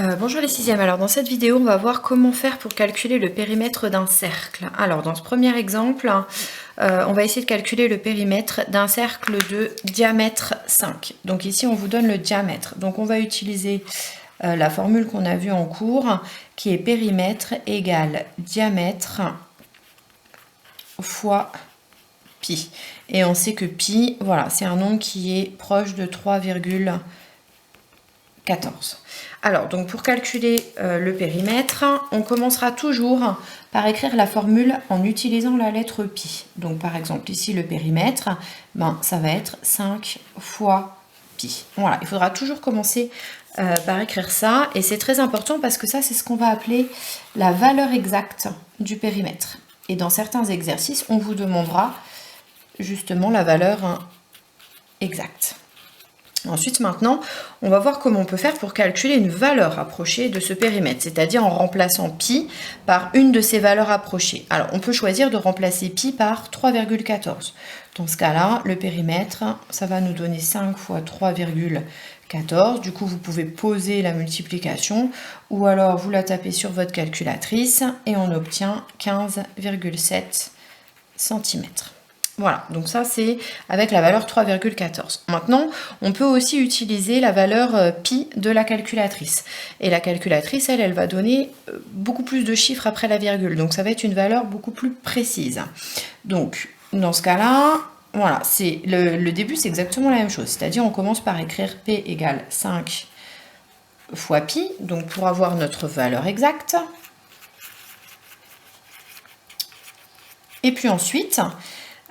Bonjour les sixièmes, alors dans cette vidéo on va voir comment faire pour calculer le périmètre d'un cercle. Alors dans ce premier exemple, on va essayer de calculer le périmètre d'un cercle de diamètre 5. Donc ici on vous donne le diamètre, donc on va utiliser la formule qu'on a vue en cours qui est périmètre égale diamètre fois pi. Et on sait que pi, voilà, c'est un nombre qui est proche de 3,14. Alors, donc pour calculer le périmètre, on commencera toujours par écrire la formule en utilisant la lettre pi. Donc par exemple, ici le périmètre, ça va être 5 fois pi. Voilà, il faudra toujours commencer par écrire ça. Et c'est très important parce que ça, c'est ce qu'on va appeler la valeur exacte du périmètre. Et dans certains exercices, on vous demandera justement la valeur exacte. Ensuite, maintenant, on va voir comment on peut faire pour calculer une valeur approchée de ce périmètre, c'est-à-dire en remplaçant pi par une de ces valeurs approchées. Alors, on peut choisir de remplacer pi par 3,14. Dans ce cas-là, le périmètre, ça va nous donner 5 fois 3,14. Du coup, vous pouvez poser la multiplication ou alors vous la tapez sur votre calculatrice et on obtient 15,7 cm. Voilà, donc ça c'est avec la valeur 3,14. Maintenant, on peut aussi utiliser la valeur pi de la calculatrice. Et la calculatrice, elle va donner beaucoup plus de chiffres après la virgule. Donc ça va être une valeur beaucoup plus précise. Donc, dans ce cas-là, voilà, c'est le début, c'est exactement la même chose. C'est-à-dire, on commence par écrire p égale 5 fois pi, donc pour avoir notre valeur exacte. Et puis ensuite,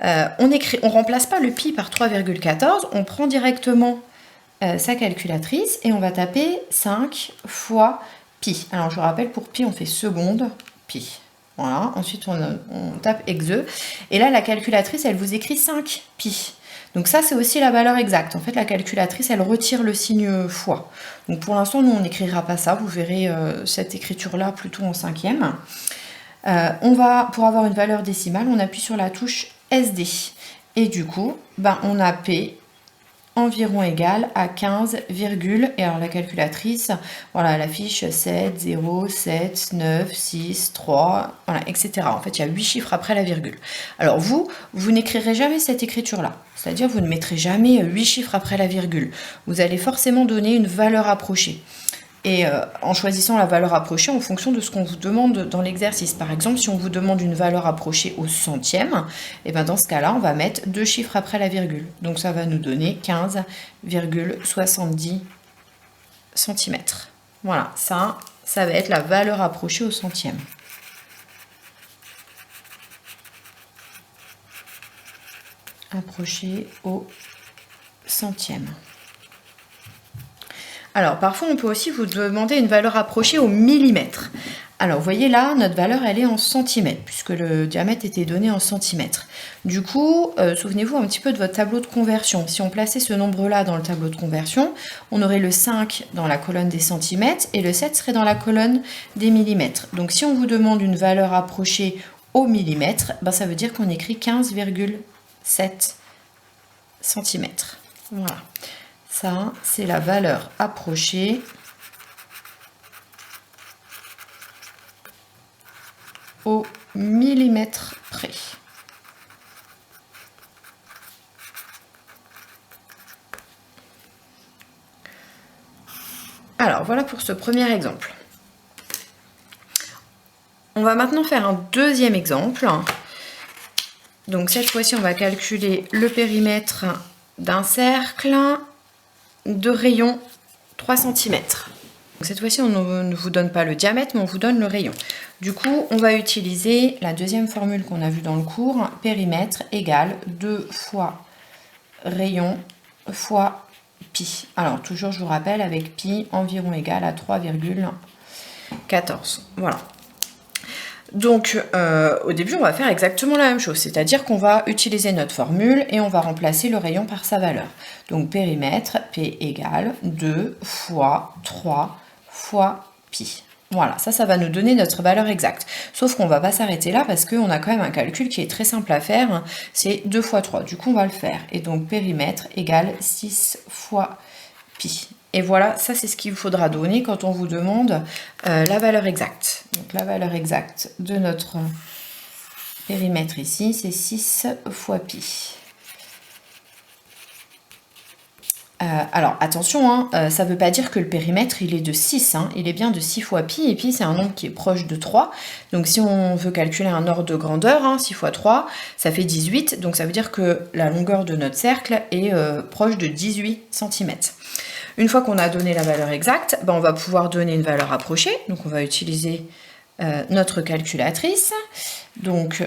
on remplace pas le pi par 3,14, on prend directement sa calculatrice et on va taper 5 fois pi. Alors je vous rappelle, pour pi, on fait seconde pi. Voilà, ensuite on tape exe. Et là, la calculatrice, elle vous écrit 5 pi. Donc ça, c'est aussi la valeur exacte. En fait, la calculatrice, elle retire le signe fois. Donc pour l'instant, nous, on n'écrira pas ça. Vous verrez cette écriture-là plutôt en cinquième. Pour avoir une valeur décimale, on appuie sur la touche SD. Et du coup, on a P environ égal à 15, et alors la calculatrice, voilà, elle affiche 7, 0, 7, 9, 6, 3, voilà, etc. En fait, il y a 8 chiffres après la virgule. Alors vous n'écrirez jamais cette écriture-là. C'est-à-dire, vous ne mettrez jamais 8 chiffres après la virgule. Vous allez forcément donner une valeur approchée. Et en choisissant la valeur approchée en fonction de ce qu'on vous demande dans l'exercice. Par exemple, si on vous demande une valeur approchée au centième, et dans ce cas-là, on va mettre 2 chiffres après la virgule. Donc ça va nous donner 15,70 cm. Voilà, ça va être la valeur approchée au centième. Approchée au centième. Alors, parfois, on peut aussi vous demander une valeur approchée au millimètre. Alors, vous voyez là, notre valeur, elle est en centimètres, puisque le diamètre était donné en centimètres. Du coup, souvenez-vous un petit peu de votre tableau de conversion. Si on plaçait ce nombre-là dans le tableau de conversion, on aurait le 5 dans la colonne des centimètres et le 7 serait dans la colonne des millimètres. Donc, si on vous demande une valeur approchée au millimètre, ça veut dire qu'on écrit 15,7 cm. Voilà. Ça, c'est la valeur approchée au millimètre près. Alors, voilà pour ce premier exemple. On va maintenant faire un deuxième exemple. Donc, cette fois-ci, on va calculer le périmètre d'un cercle de rayon 3 cm. Cette fois-ci, on ne vous donne pas le diamètre, mais on vous donne le rayon. Du coup, on va utiliser la deuxième formule qu'on a vue dans le cours, périmètre égale 2 fois rayon fois pi. Alors, toujours, je vous rappelle, avec pi environ égal à 3,14. Voilà. Donc, au début, on va faire exactement la même chose, c'est-à-dire qu'on va utiliser notre formule et on va remplacer le rayon par sa valeur. Donc, périmètre, P égale 2 fois 3 fois pi. Voilà, ça va nous donner notre valeur exacte. Sauf qu'on ne va pas s'arrêter là parce qu'on a quand même un calcul qui est très simple à faire, c'est 2 fois 3. Du coup, on va le faire. Et donc, périmètre égale 6 fois pi. Et voilà, ça c'est ce qu'il faudra donner quand on vous demande la valeur exacte. Donc la valeur exacte de notre périmètre ici, c'est 6 fois pi. Alors attention, ça ne veut pas dire que le périmètre il est de 6, il est bien de 6 fois pi, et pi c'est un nombre qui est proche de 3. Donc si on veut calculer un ordre de grandeur, 6 fois 3, ça fait 18, donc ça veut dire que la longueur de notre cercle est proche de 18 cm. Une fois qu'on a donné la valeur exacte, on va pouvoir donner une valeur approchée, donc on va utiliser notre calculatrice. Donc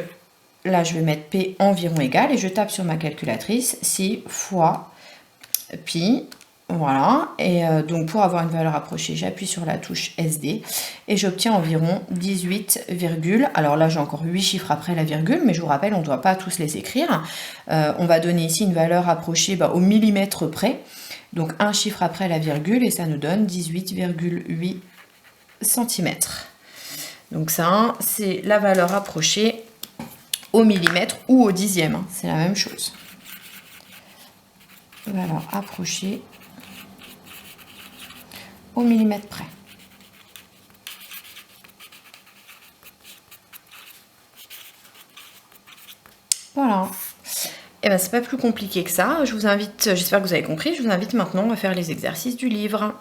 là je vais mettre P environ égal, et je tape sur ma calculatrice 6 fois pi, voilà, et donc pour avoir une valeur approchée, j'appuie sur la touche SD et j'obtiens environ 18, alors là j'ai encore 8 chiffres après la virgule, mais je vous rappelle, on ne doit pas tous les écrire. On va donner ici une valeur approchée au millimètre près, donc un chiffre après la virgule, et ça nous donne 18,8 cm. Donc ça, c'est la valeur approchée au millimètre ou au dixième, c'est la même chose. Valeur approchée au millimètre près. Voilà. Et c'est pas plus compliqué que ça. Je vous invite, j'espère que vous avez compris, je vous invite maintenant à faire les exercices du livre.